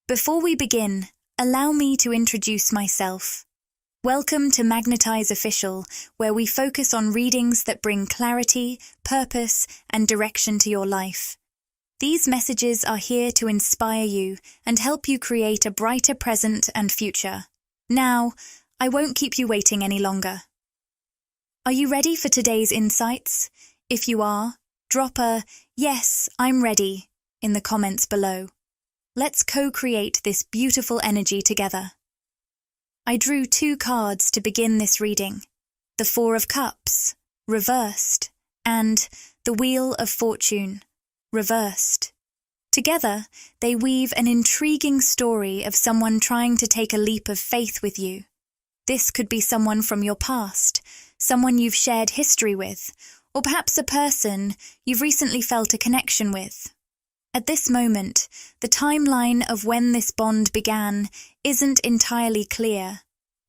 Before we begin, allow me to introduce myself. Welcome to Magnetize Official, where we focus on readings that bring clarity, purpose, and direction to your life. These messages are here to inspire you and help you create a brighter present and future. Now, I won't keep you waiting any longer. Are you ready for today's insights? If you are, drop a "Yes, I'm ready" in the comments below. Let's co-create this beautiful energy together. I drew 2 cards to begin this reading: the 4 of Cups, reversed, and the Wheel of Fortune, reversed. Together, they weave an intriguing story of someone trying to take a leap of faith with you. This could be someone from your past, someone you've shared history with, or perhaps a person you've recently felt a connection with. At this moment, the timeline of when this bond began isn't entirely clear,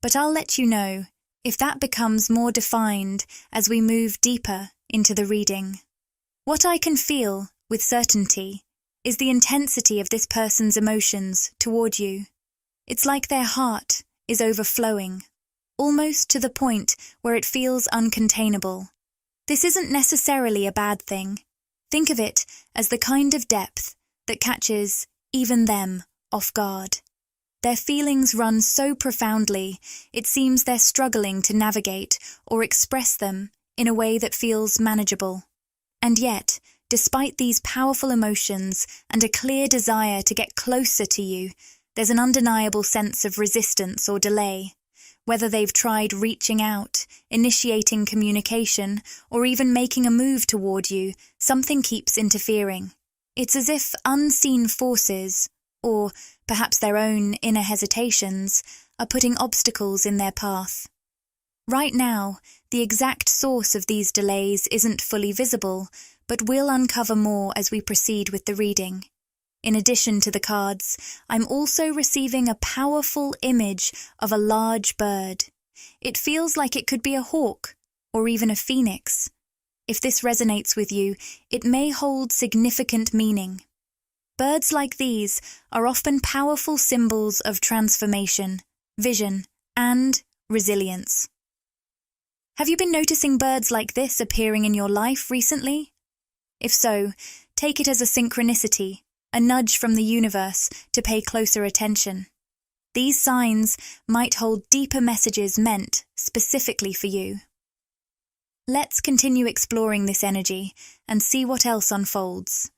but I'll let you know if that becomes more defined as we move deeper into the reading. What I can feel with certainty is the intensity of this person's emotions toward you. It's like their heart is overflowing, almost to the point where it feels uncontainable. This isn't necessarily a bad thing. Think of it as the kind of depth that catches even them off guard. Their feelings run so profoundly, it seems they're struggling to navigate or express them in a way that feels manageable. And yet, despite these powerful emotions and a clear desire to get closer to you, there's an undeniable sense of resistance or delay. Whether they've tried reaching out, initiating communication, or even making a move toward you, something keeps interfering. It's as if unseen forces, or perhaps their own inner hesitations, are putting obstacles in their path. Right now, the exact source of these delays isn't fully visible, but we'll uncover more as we proceed with the reading. In addition to the cards, I'm also receiving a powerful image of a large bird. It feels like it could be a hawk, or even a phoenix. If this resonates with you, it may hold significant meaning. Birds like these are often powerful symbols of transformation, vision, and resilience. Have you been noticing birds like this appearing in your life recently? If so, take it as a synchronicity, a nudge from the universe to pay closer attention. These signs might hold deeper messages meant specifically for you. Let's continue exploring this energy and see what else unfolds.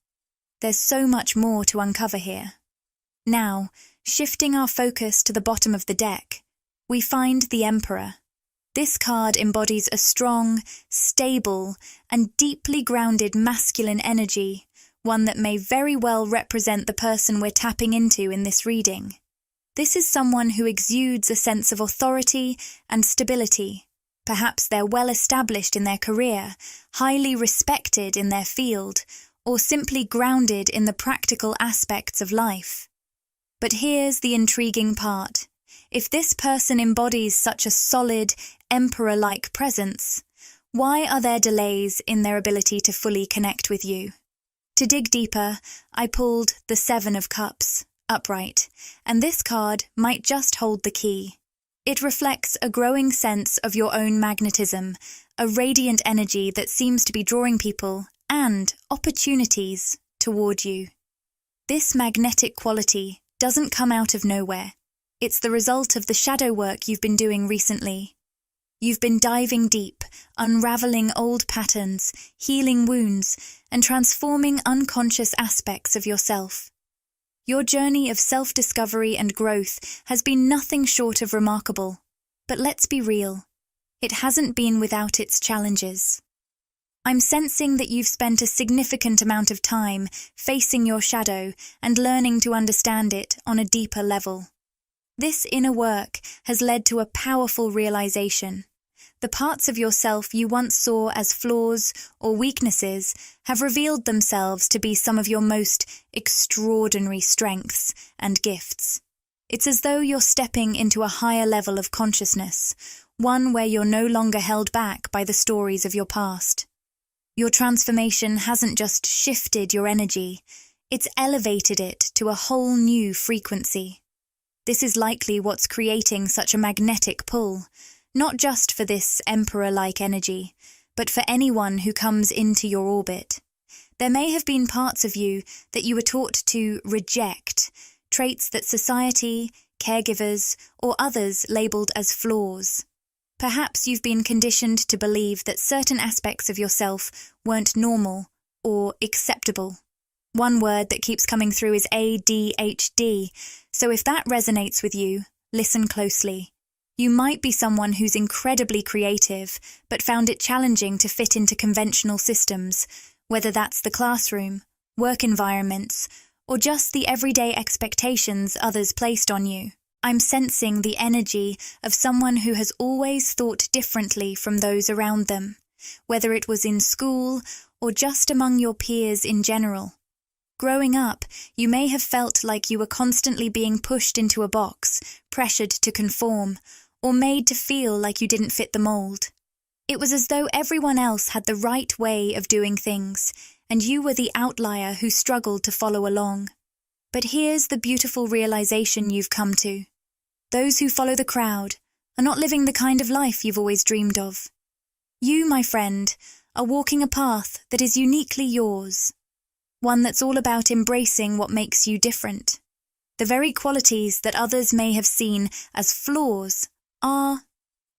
There's so much more to uncover here. Now, shifting our focus to the bottom of the deck, we find the Emperor. This card embodies a strong, stable, and deeply grounded masculine energy, one that may very well represent the person we're tapping into in this reading. This is someone who exudes a sense of authority and stability. Perhaps they're well established in their career, highly respected in their field, or simply grounded in the practical aspects of life. But here's the intriguing part. If this person embodies such a solid, emperor-like presence, why are there delays in their ability to fully connect with you? To dig deeper, I pulled the 7 of Cups, upright, and this card might just hold the key. It reflects a growing sense of your own magnetism, a radiant energy that seems to be drawing people and opportunities toward you. This magnetic quality doesn't come out of nowhere. It's the result of the shadow work you've been doing recently. You've been diving deep, unraveling old patterns, healing wounds, and transforming unconscious aspects of yourself. Your journey of self-discovery and growth has been nothing short of remarkable. But let's be real, it hasn't been without its challenges. I'm sensing that you've spent a significant amount of time facing your shadow and learning to understand it on a deeper level. This inner work has led to a powerful realization. The parts of yourself you once saw as flaws or weaknesses have revealed themselves to be some of your most extraordinary strengths and gifts. It's as though you're stepping into a higher level of consciousness, one where you're no longer held back by the stories of your past. Your transformation hasn't just shifted your energy, It's elevated it to a whole new frequency. This is likely what's creating such a magnetic pull, not just for this emperor-like energy, but for anyone who comes into your orbit. There may have been parts of you that you were taught to reject, traits that society, caregivers, or others labelled as flaws. Perhaps you've been conditioned to believe that certain aspects of yourself weren't normal or acceptable. One word that keeps coming through is ADHD, so if that resonates with you, listen closely. You might be someone who's incredibly creative, but found it challenging to fit into conventional systems, whether that's the classroom, work environments, or just the everyday expectations others placed on you. I'm sensing the energy of someone who has always thought differently from those around them, whether it was in school or just among your peers in general. Growing up, you may have felt like you were constantly being pushed into a box, pressured to conform, or made to feel like you didn't fit the mold. It was as though everyone else had the right way of doing things, and you were the outlier who struggled to follow along. But here's the beautiful realization you've come to. Those who follow the crowd are not living the kind of life you've always dreamed of. You, my friend, are walking a path that is uniquely yours, one that's all about embracing what makes you different. The very qualities that others may have seen as flaws are,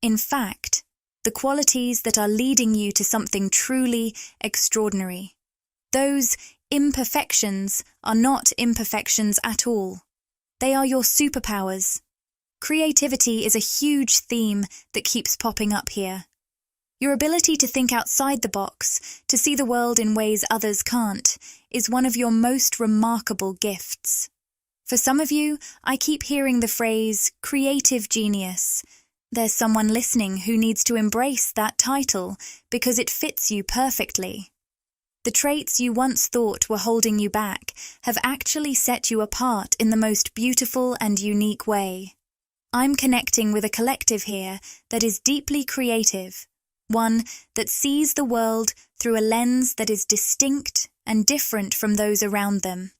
in fact, the qualities that are leading you to something truly extraordinary. Those imperfections are not imperfections at all. They are your superpowers. Creativity is a huge theme that keeps popping up here. Your ability to think outside the box, to see the world in ways others can't, is one of your most remarkable gifts. For some of you, I keep hearing the phrase, creative genius. There's someone listening who needs to embrace that title because it fits you perfectly. The traits you once thought were holding you back have actually set you apart in the most beautiful and unique way. I'm connecting with a collective here that is deeply creative, one that sees the world through a lens that is distinct and different from those around them.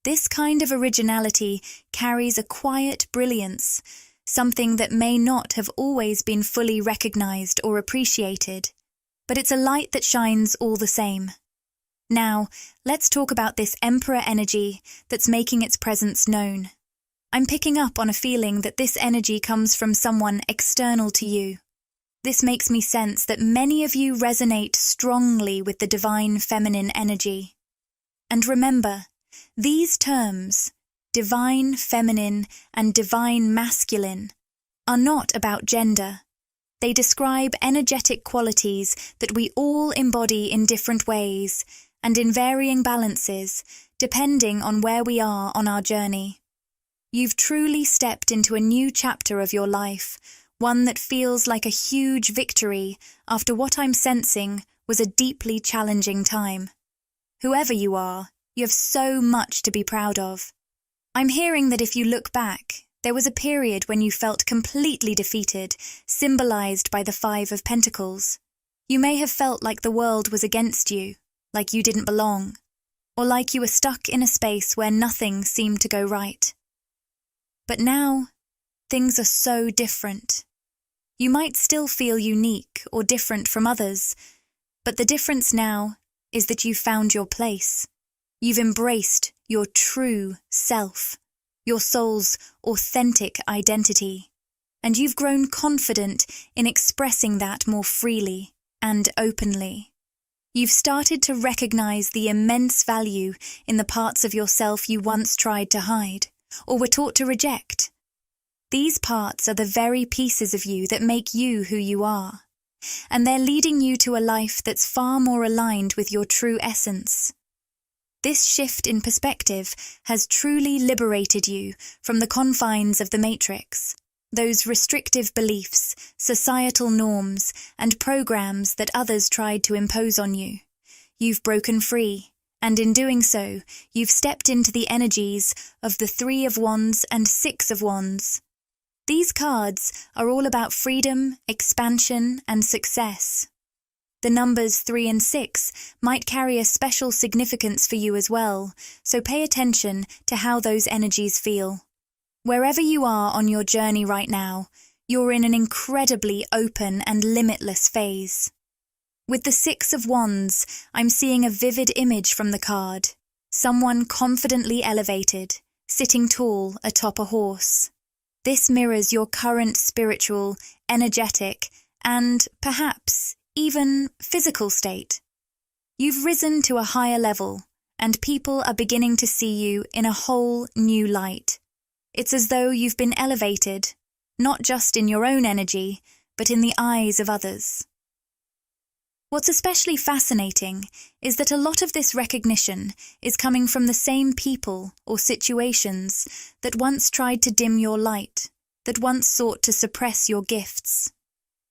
This kind of originality carries a quiet brilliance, something that may not have always been fully recognized or appreciated, but it's a light that shines all the same. Now, let's talk about this emperor energy that's making its presence known. I'm picking up on a feeling that this energy comes from someone external to you. This makes me sense that many of you resonate strongly with the divine feminine energy. And remember, these terms, divine feminine and divine masculine, are not about gender. They describe energetic qualities that we all embody in different ways and in varying balances, depending on where we are on our journey. You've truly stepped into a new chapter of your life, one that feels like a huge victory after what I'm sensing was a deeply challenging time. Whoever you are, you have so much to be proud of. I'm hearing that if you look back, there was a period when you felt completely defeated, symbolized by the 5 of Pentacles. You may have felt like the world was against you, like you didn't belong, or like you were stuck in a space where nothing seemed to go right. But now, things are so different. You might still feel unique or different from others, but the difference now is that you've found your place. You've embraced your true self, your soul's authentic identity, and you've grown confident in expressing that more freely and openly. You've started to recognize the immense value in the parts of yourself you once tried to hide, or were taught to reject. These parts are the very pieces of you that make you who you are, and they're leading you to a life that's far more aligned with your true essence. This shift in perspective has truly liberated you from the confines of the matrix, those restrictive beliefs, societal norms, and programs that others tried to impose on you. You've broken free, and in doing so, you've stepped into the energies of the 3 of Wands and 6 of Wands. These cards are all about freedom, expansion, and success. The numbers 3 and 6 might carry a special significance for you as well, so pay attention to how those energies feel. Wherever you are on your journey right now, you're in an incredibly open and limitless phase. With the 6 of Wands, I'm seeing a vivid image from the card. Someone confidently elevated, sitting tall atop a horse. This mirrors your current spiritual, energetic, and perhaps even physical state. You've risen to a higher level, and people are beginning to see you in a whole new light. It's as though you've been elevated, not just in your own energy, but in the eyes of others. What's especially fascinating is that a lot of this recognition is coming from the same people or situations that once tried to dim your light, that once sought to suppress your gifts.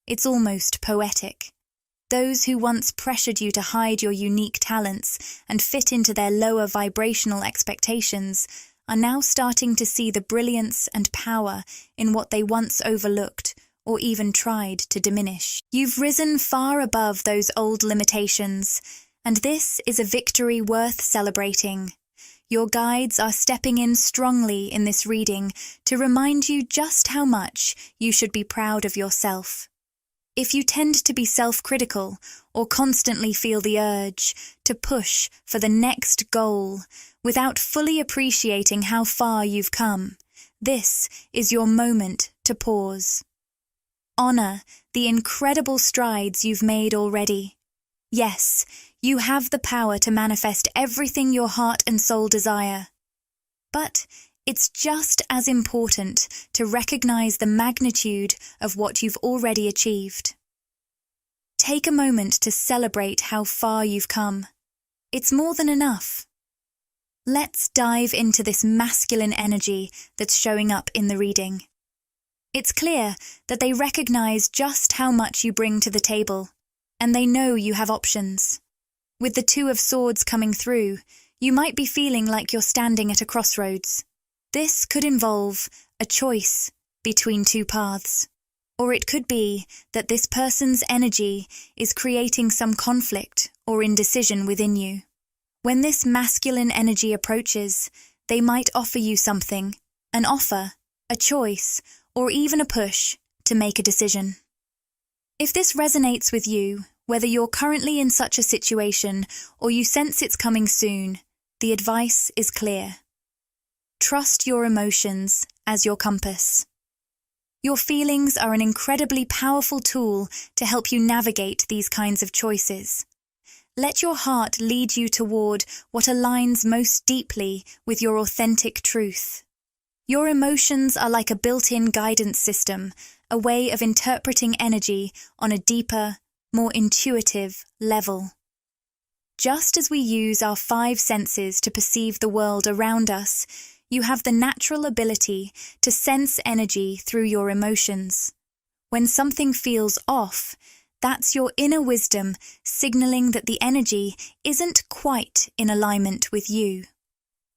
It's almost poetic. Those who once pressured you to hide your unique talents and fit into their lower vibrational expectations are now starting to see the brilliance and power in what they once overlooked or even tried to diminish. You've risen far above those old limitations, and this is a victory worth celebrating. Your guides are stepping in strongly in this reading to remind you just how much you should be proud of yourself. If you tend to be self-critical or constantly feel the urge to push for the next goal without fully appreciating how far you've come, this is your moment to pause. Honor the incredible strides you've made already. Yes, you have the power to manifest everything your heart and soul desire. But it's just as important to recognize the magnitude of what you've already achieved. Take a moment to celebrate how far you've come. It's more than enough. Let's dive into this masculine energy that's showing up in the reading. It's clear that they recognize just how much you bring to the table, and they know you have options. With the 2 of Swords coming through, you might be feeling like you're standing at a crossroads. This could involve a choice between 2 paths, or it could be that this person's energy is creating some conflict or indecision within you. When this masculine energy approaches, they might offer you something, an offer, a choice, or even a push to make a decision. If this resonates with you, whether you're currently in such a situation or you sense it's coming soon, the advice is clear. Trust your emotions as your compass. Your feelings are an incredibly powerful tool to help you navigate these kinds of choices. Let your heart lead you toward what aligns most deeply with your authentic truth. Your emotions are like a built-in guidance system, a way of interpreting energy on a deeper, more intuitive level. Just as we use our 5 senses to perceive the world around us, you have the natural ability to sense energy through your emotions. When something feels off, that's your inner wisdom signaling that the energy isn't quite in alignment with you.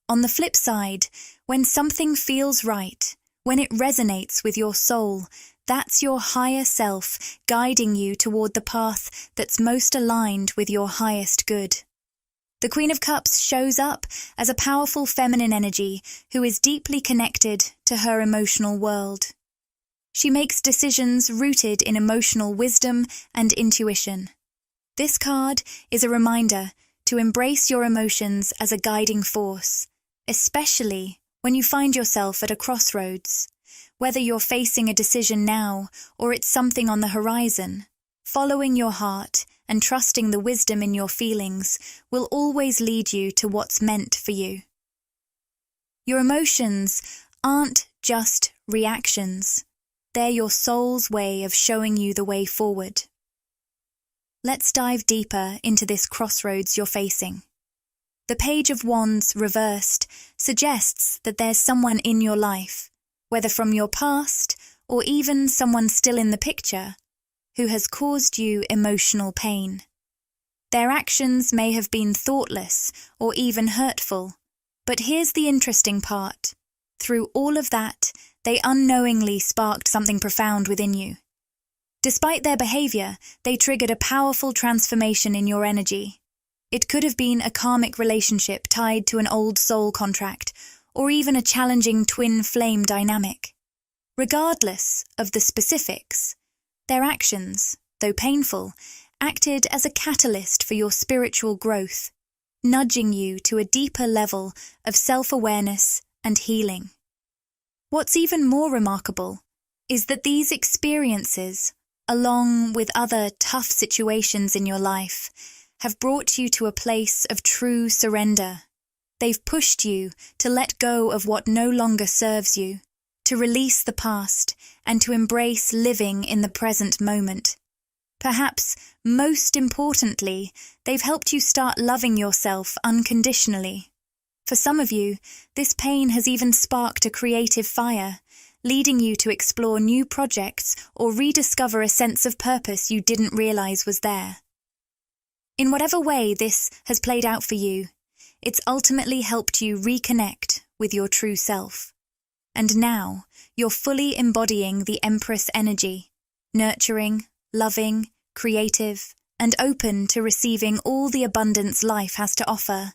On the flip side, when something feels right, when it resonates with your soul, that's your higher self guiding you toward the path that's most aligned with your highest good. The Queen of Cups shows up as a powerful feminine energy who is deeply connected to her emotional world. She makes decisions rooted in emotional wisdom and intuition. This card is a reminder to embrace your emotions as a guiding force, especially when you find yourself at a crossroads. Whether you're facing a decision now or it's something on the horizon, following your heart and trusting the wisdom in your feelings will always lead you to what's meant for you. Your emotions aren't just reactions. They're your soul's way of showing you the way forward. Let's dive deeper into this crossroads you're facing. The Page of Wands reversed suggests that there's someone in your life, whether from your past or even someone still in the picture, who has caused you emotional pain. Their actions may have been thoughtless or even hurtful, but here's the interesting part. Through all of that, they unknowingly sparked something profound within you. Despite their behavior, they triggered a powerful transformation in your energy. It could have been a karmic relationship tied to an old soul contract, or even a challenging twin flame dynamic. Regardless of the specifics, their actions, though painful, acted as a catalyst for your spiritual growth, nudging you to a deeper level of self-awareness and healing. What's even more remarkable is that these experiences, along with other tough situations in your life, have brought you to a place of true surrender. They've pushed you to let go of what no longer serves you, to release the past, and to embrace living in the present moment. Perhaps most importantly, they've helped you start loving yourself unconditionally. For some of you, this pain has even sparked a creative fire, leading you to explore new projects or rediscover a sense of purpose you didn't realize was there. In whatever way this has played out for you, it's ultimately helped you reconnect with your true self. And now, you're fully embodying the Empress energy, nurturing, loving, creative, and open to receiving all the abundance life has to offer.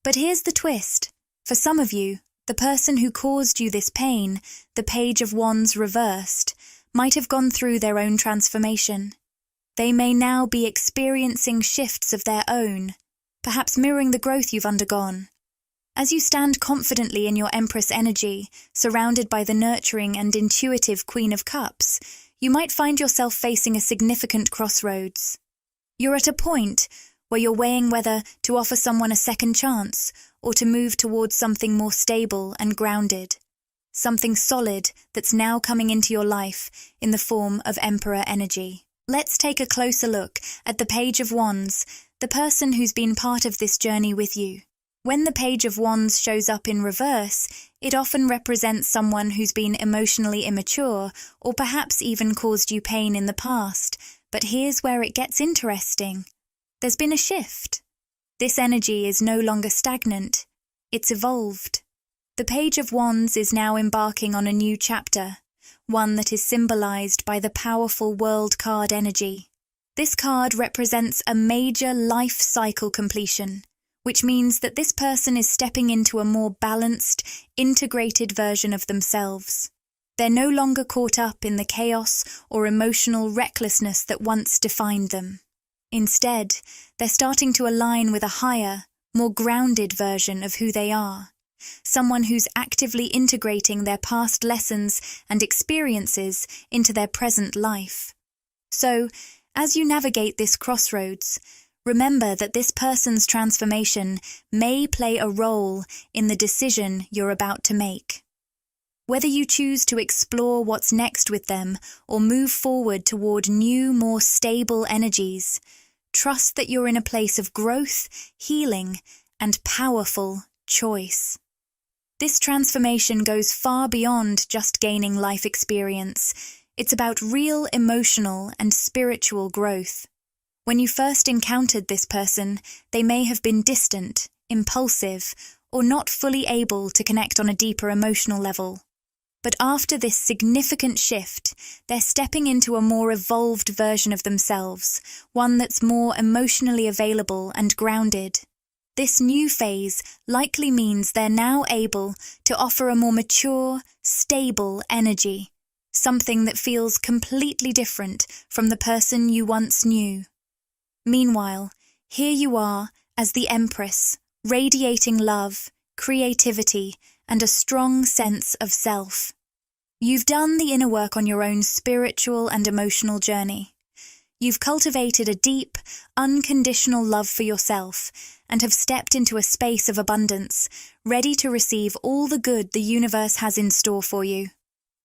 But here's the twist. For some of you, the person who caused you this pain, the Page of Wands reversed, might have gone through their own transformation. They may now be experiencing shifts of their own, perhaps mirroring the growth you've undergone. As you stand confidently in your Empress energy, surrounded by the nurturing and intuitive Queen of Cups, you might find yourself facing a significant crossroads. You're at a point where you're weighing whether to offer someone a second chance or to move towards something more stable and grounded, something solid that's now coming into your life in the form of Emperor energy. Let's take a closer look at the Page of Wands, the person who's been part of this journey with you. When the Page of Wands shows up in reverse, it often represents someone who's been emotionally immature or perhaps even caused you pain in the past. But here's where it gets interesting. There's been a shift. This energy is no longer stagnant. It's evolved. The Page of Wands is now embarking on a new chapter, one that is symbolized by the powerful World card energy. This card represents a major life cycle completion, which means that this person is stepping into a more balanced, integrated version of themselves. They're no longer caught up in the chaos or emotional recklessness that once defined them. Instead, they're starting to align with a higher, more grounded version of who they are. Someone who's actively integrating their past lessons and experiences into their present life. So, as you navigate this crossroads, remember that this person's transformation may play a role in the decision you're about to make. Whether you choose to explore what's next with them or move forward toward new, more stable energies, trust that you're in a place of growth, healing, and powerful choice. This transformation goes far beyond just gaining life experience. It's about real emotional and spiritual growth. When you first encountered this person, they may have been distant, impulsive, or not fully able to connect on a deeper emotional level. But after this significant shift, they're stepping into a more evolved version of themselves, one that's more emotionally available and grounded. This new phase likely means they're now able to offer a more mature, stable energy, something that feels completely different from the person you once knew. Meanwhile, here you are as the Empress, radiating love, creativity, and a strong sense of self. You've done the inner work on your own spiritual and emotional journey. You've cultivated a deep, unconditional love for yourself and have stepped into a space of abundance, ready to receive all the good the universe has in store for you.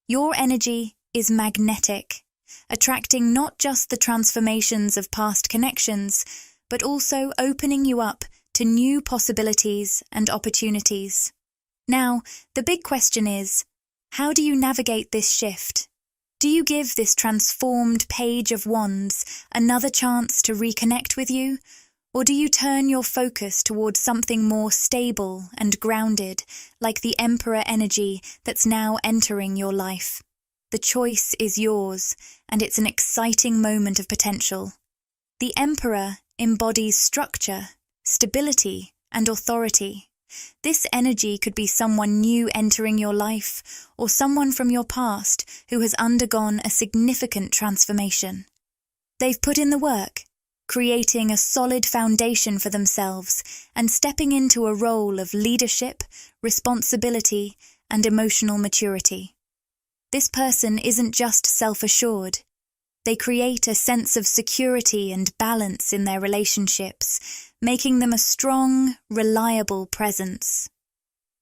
Your energy is magnetic, attracting not just the transformations of past connections, but also opening you up to new possibilities and opportunities. Now, the big question is, how do you navigate this shift? Do you give this transformed Page of Wands another chance to reconnect with you? Or do you turn your focus towards something more stable and grounded, like the Emperor energy that's now entering your life? The choice is yours, and it's an exciting moment of potential. The Emperor embodies structure, stability, and authority. This energy could be someone new entering your life, or someone from your past who has undergone a significant transformation. They've put in the work, creating a solid foundation for themselves and stepping into a role of leadership, responsibility, and emotional maturity. This person isn't just self-assured. They create a sense of security and balance in their relationships, making them a strong, reliable presence.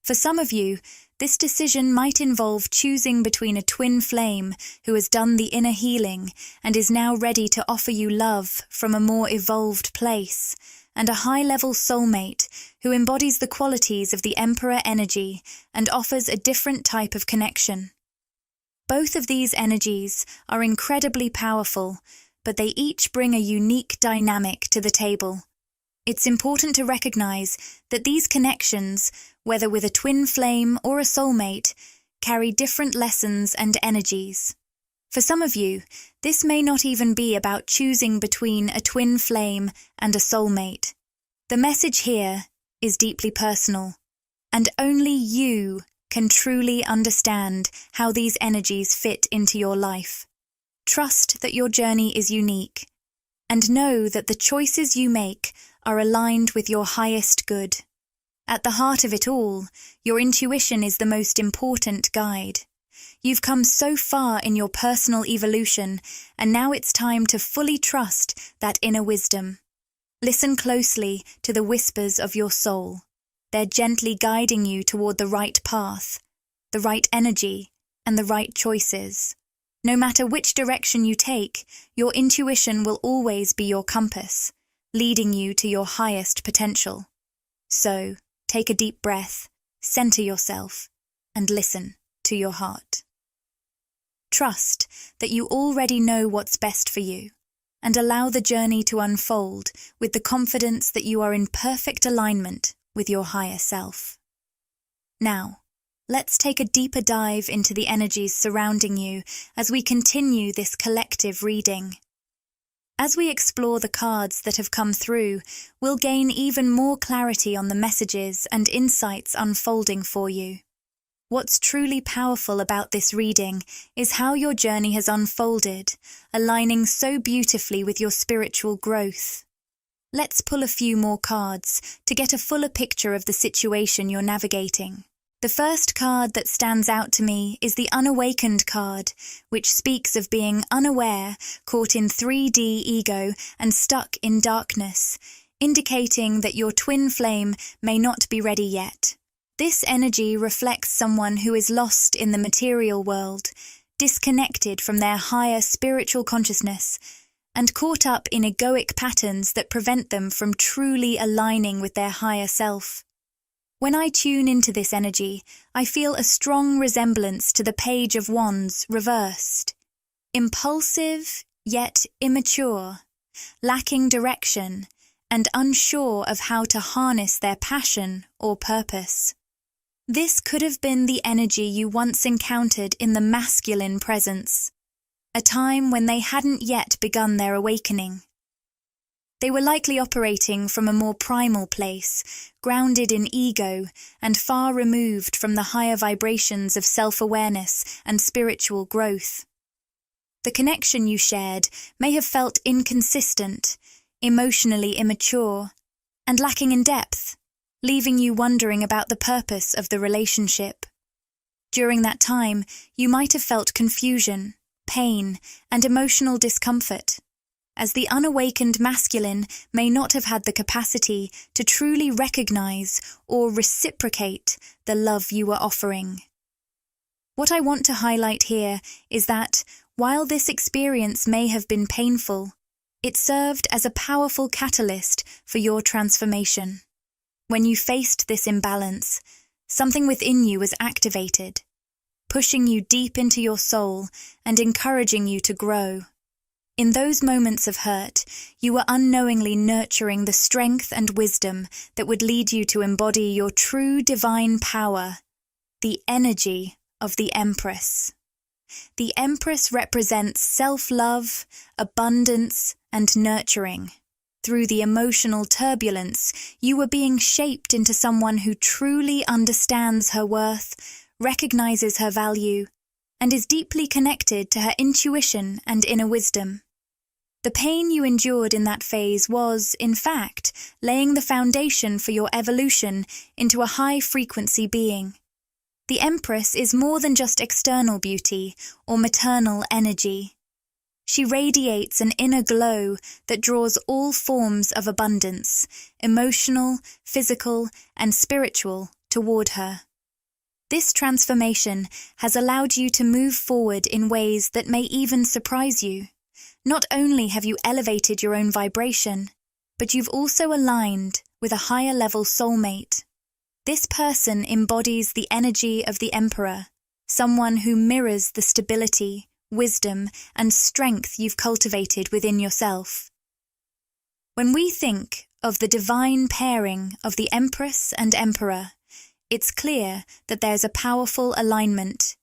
For some of you, this decision might involve choosing between a twin flame who has done the inner healing and is now ready to offer you love from a more evolved place, and a high-level soulmate who embodies the qualities of the Emperor energy and offers a different type of connection. Both of these energies are incredibly powerful, but they each bring a unique dynamic to the table. It's important to recognize that these connections, whether with a twin flame or a soulmate, carry different lessons and energies. For some of you, this may not even be about choosing between a twin flame and a soulmate. The message here is deeply personal, and only you can truly understand how these energies fit into your life. Trust that your journey is unique, and know that the choices you make are aligned with your highest good. At the heart of it all, your intuition is the most important guide. You've come so far in your personal evolution, and now it's time to fully trust that inner wisdom. Listen closely to the whispers of your soul. They're gently guiding you toward the right path, the right energy, and the right choices. No matter which direction you take, your intuition will always be your compass, leading you to your highest potential. So, take a deep breath, center yourself, and listen to your heart. Trust that you already know what's best for you, and allow the journey to unfold with the confidence that you are in perfect alignment with your higher self. Now, let's take a deeper dive into the energies surrounding you as we continue this collective reading. As we explore the cards that have come through, we'll gain even more clarity on the messages and insights unfolding for you. What's truly powerful about this reading is how your journey has unfolded, aligning so beautifully with your spiritual growth. Let's pull a few more cards to get a fuller picture of the situation you're navigating. The first card that stands out to me is the Unawakened card, which speaks of being unaware, caught in 3D ego and stuck in darkness, indicating that your twin flame may not be ready yet. This energy reflects someone who is lost in the material world, disconnected from their higher spiritual consciousness, and caught up in egoic patterns that prevent them from truly aligning with their higher self. When I tune into this energy, I feel a strong resemblance to the Page of Wands reversed. Impulsive, yet immature, lacking direction, and unsure of how to harness their passion or purpose. This could have been the energy you once encountered in the masculine presence, a time when they hadn't yet begun their awakening. They were likely operating from a more primal place, grounded in ego and far removed from the higher vibrations of self-awareness and spiritual growth. The connection you shared may have felt inconsistent, emotionally immature, and lacking in depth, leaving you wondering about the purpose of the relationship. During that time, you might have felt confusion, pain, and emotional discomfort, as the unawakened masculine may not have had the capacity to truly recognize or reciprocate the love you were offering. What I want to highlight here is that, while this experience may have been painful, it served as a powerful catalyst for your transformation. When you faced this imbalance, something within you was activated, pushing you deep into your soul and encouraging you to grow. In those moments of hurt, you were unknowingly nurturing the strength and wisdom that would lead you to embody your true divine power, the energy of the Empress. The Empress represents self-love, abundance, and nurturing. Through the emotional turbulence, you are being shaped into someone who truly understands her worth, recognizes her value, and is deeply connected to her intuition and inner wisdom. The pain you endured in that phase was, in fact, laying the foundation for your evolution into a high-frequency being. The Empress is more than just external beauty or maternal energy. She radiates an inner glow that draws all forms of abundance, emotional, physical, and spiritual, toward her. This transformation has allowed you to move forward in ways that may even surprise you. Not only have you elevated your own vibration, but you've also aligned with a higher-level soulmate. This person embodies the energy of the Emperor, someone who mirrors the stability, wisdom, and strength you've cultivated within yourself. When we think of the divine pairing of the Empress and Emperor, it's clear that there's a powerful alignment.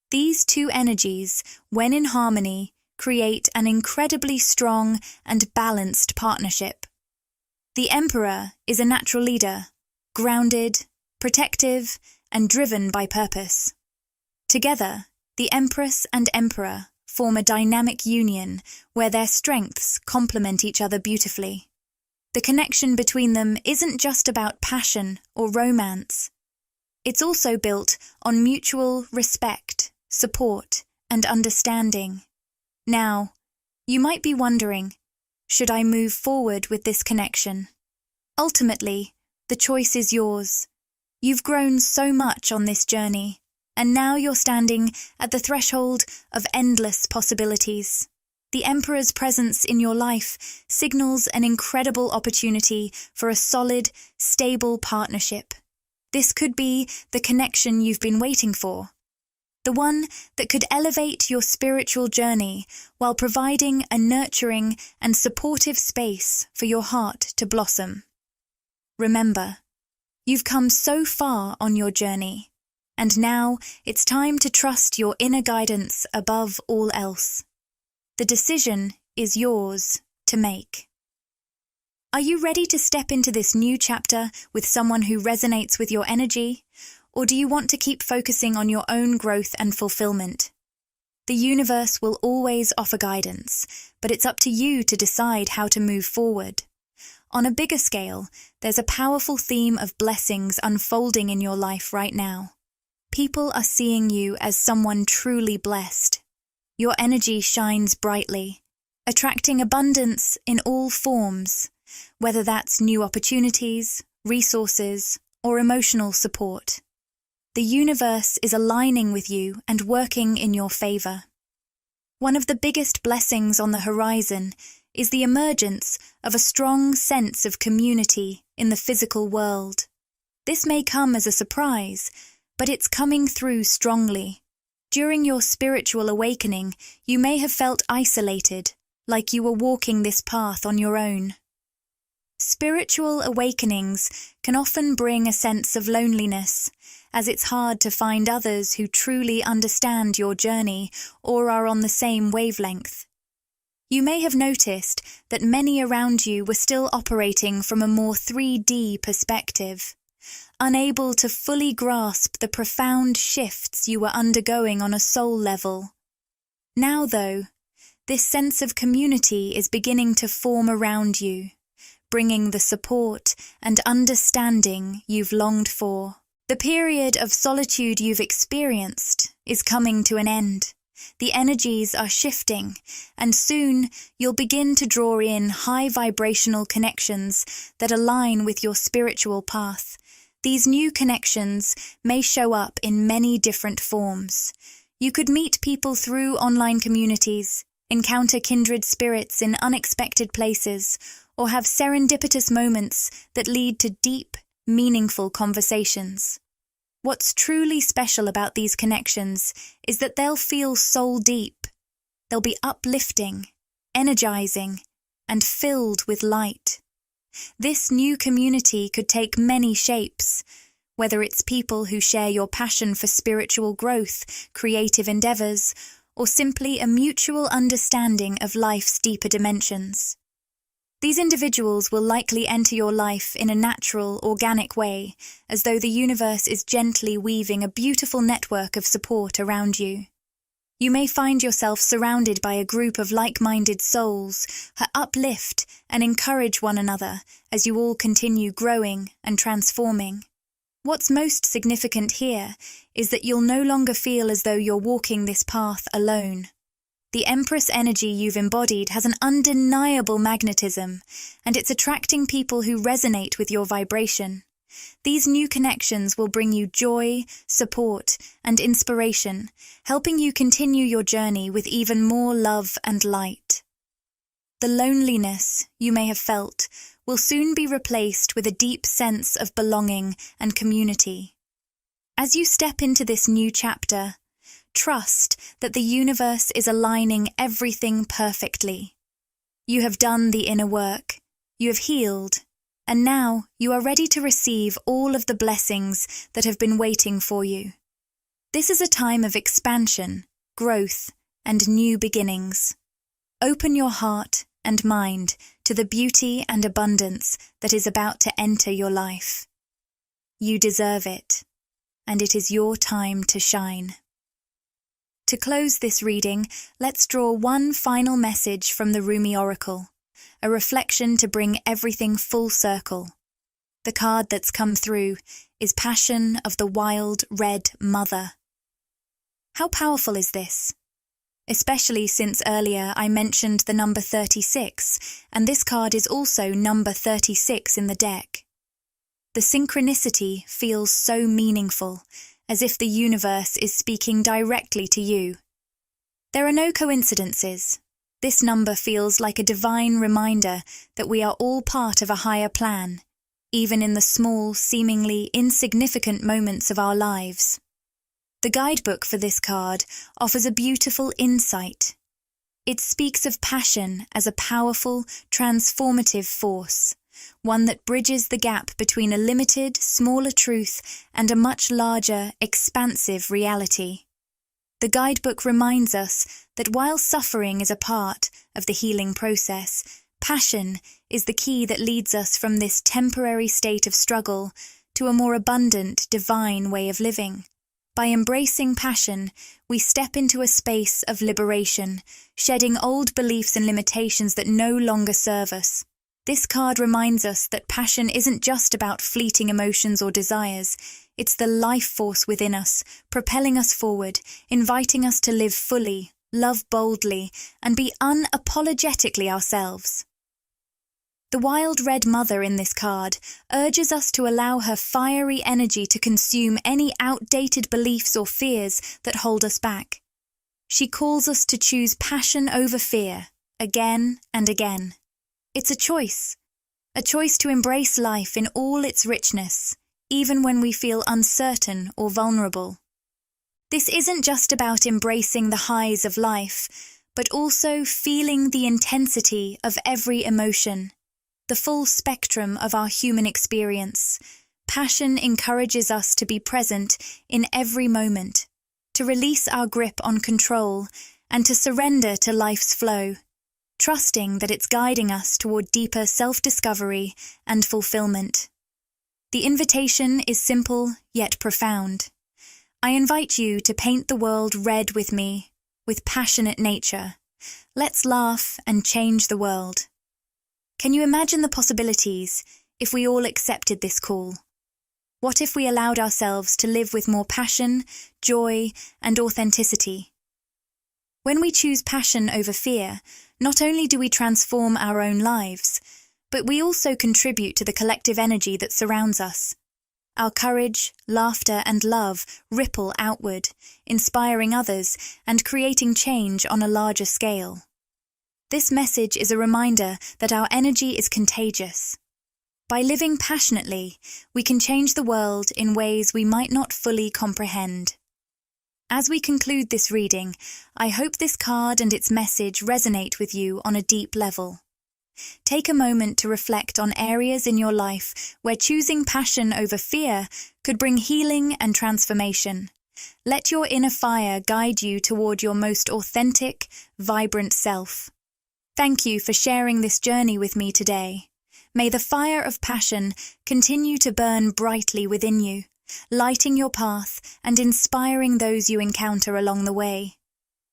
These two energies, when in harmony, create an incredibly strong and balanced partnership. The Emperor is a natural leader, grounded, protective, and driven by purpose. Together, the Empress and Emperor form a dynamic union where their strengths complement each other beautifully. The connection between them isn't just about passion or romance. It's also built on mutual respect, support, and understanding. Now, you might be wondering, should I move forward with this connection? Ultimately, the choice is yours. You've grown so much on this journey, and now you're standing at the threshold of endless possibilities. The Emperor's presence in your life signals an incredible opportunity for a solid, stable partnership. This could be the connection you've been waiting for. The one that could elevate your spiritual journey while providing a nurturing and supportive space for your heart to blossom. Remember, you've come so far on your journey, and now it's time to trust your inner guidance above all else. The decision is yours to make. Are you ready to step into this new chapter with someone who resonates with your energy? Or do you want to keep focusing on your own growth and fulfillment? The universe will always offer guidance, but it's up to you to decide how to move forward. On a bigger scale, there's a powerful theme of blessings unfolding in your life right now. People are seeing you as someone truly blessed. Your energy shines brightly, attracting abundance in all forms, whether that's new opportunities, resources, or emotional support. The universe is aligning with you and working in your favor. One of the biggest blessings on the horizon is the emergence of a strong sense of community in the physical world. This may come as a surprise, but it's coming through strongly. During your spiritual awakening, you may have felt isolated, like you were walking this path on your own. Spiritual awakenings can often bring a sense of loneliness, as it's hard to find others who truly understand your journey or are on the same wavelength. You may have noticed that many around you were still operating from a more 3D perspective, unable to fully grasp the profound shifts you were undergoing on a soul level. Now, though, this sense of community is beginning to form around you, bringing the support and understanding you've longed for. The period of solitude you've experienced is coming to an end. The energies are shifting, and soon you'll begin to draw in high vibrational connections that align with your spiritual path. These new connections may show up in many different forms. You could meet people through online communities, encounter kindred spirits in unexpected places, or have serendipitous moments that lead to deep, meaningful conversations. What's truly special about these connections is that they'll feel soul deep. They'll be uplifting, energizing, and filled with light. This new community could take many shapes, whether it's people who share your passion for spiritual growth, creative endeavors, or simply a mutual understanding of life's deeper dimensions. These individuals will likely enter your life in a natural, organic way, as though the universe is gently weaving a beautiful network of support around you. You may find yourself surrounded by a group of like-minded souls who uplift and encourage one another as you all continue growing and transforming. What's most significant here is that you'll no longer feel as though you're walking this path alone. The Empress energy you've embodied has an undeniable magnetism, and it's attracting people who resonate with your vibration. These new connections will bring you joy, support, and inspiration, helping you continue your journey with even more love and light. The loneliness you may have felt will soon be replaced with a deep sense of belonging and community. As you step into this new chapter, trust that the universe is aligning everything perfectly. You have done the inner work, you have healed, and now you are ready to receive all of the blessings that have been waiting for you. This is a time of expansion, growth, and new beginnings. Open your heart and mind to the beauty and abundance that is about to enter your life. You deserve it, and it is your time to shine. To close this reading, let's draw one final message from the Rumi Oracle, a reflection to bring everything full circle. The card that's come through is Passion of the Wild Red Mother. How powerful is this? Especially since earlier I mentioned the number 36, and this card is also number 36 in the deck. The synchronicity feels so meaningful, as if the universe is speaking directly to you. There are no coincidences. This number feels like a divine reminder that we are all part of a higher plan, even in the small, seemingly insignificant moments of our lives. The guidebook for this card offers a beautiful insight. It speaks of passion as a powerful, transformative force, one that bridges the gap between a limited, smaller truth and a much larger, expansive reality. The guidebook reminds us that while suffering is a part of the healing process, passion is the key that leads us from this temporary state of struggle to a more abundant, divine way of living. By embracing passion, we step into a space of liberation, shedding old beliefs and limitations that no longer serve us. This card reminds us that passion isn't just about fleeting emotions or desires. It's the life force within us, propelling us forward, inviting us to live fully, love boldly, and be unapologetically ourselves. The Wild Red Mother in this card urges us to allow her fiery energy to consume any outdated beliefs or fears that hold us back. She calls us to choose passion over fear, again and again. It's a choice to embrace life in all its richness, even when we feel uncertain or vulnerable. This isn't just about embracing the highs of life, but also feeling the intensity of every emotion, the full spectrum of our human experience. Passion encourages us to be present in every moment, to release our grip on control, and to surrender to life's flow, trusting that it's guiding us toward deeper self-discovery and fulfillment. The invitation is simple yet profound. I invite you to paint the world red with me, with passionate nature. Let's laugh and change the world. Can you imagine the possibilities if we all accepted this call? What if we allowed ourselves to live with more passion, joy, and authenticity? When we choose passion over fear, not only do we transform our own lives, but we also contribute to the collective energy that surrounds us. Our courage, laughter, and love ripple outward, inspiring others and creating change on a larger scale. This message is a reminder that our energy is contagious. By living passionately, we can change the world in ways we might not fully comprehend. As we conclude this reading, I hope this card and its message resonate with you on a deep level. Take a moment to reflect on areas in your life where choosing passion over fear could bring healing and transformation, Let your inner fire guide you toward your most authentic, vibrant self. Thank you for sharing this journey with me today. May the fire of passion continue to burn brightly within you, lighting your path and inspiring those you encounter along the way.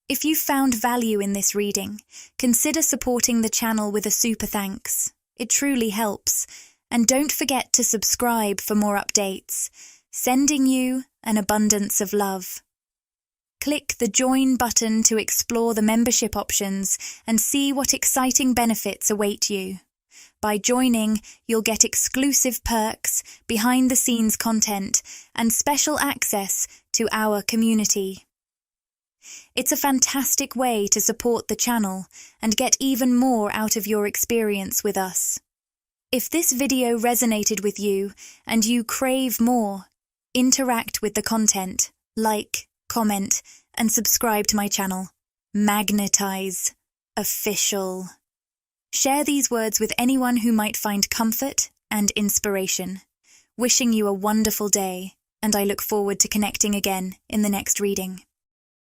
If you found value in this reading, consider supporting the channel with a super thanks. It truly helps. And don't forget to subscribe for more updates. Sending you an abundance of love. Click the join button to explore the membership options and see what exciting benefits await you. By joining, you'll get exclusive perks, behind-the-scenes content, and special access to our community. It's a fantastic way to support the channel and get even more out of your experience with us. If this video resonated with you and you crave more, interact with the content, like, comment, and subscribe to my channel. Magnetize. Official. Share these words with anyone who might find comfort and inspiration. Wishing you a wonderful day, and I look forward to connecting again in the next reading.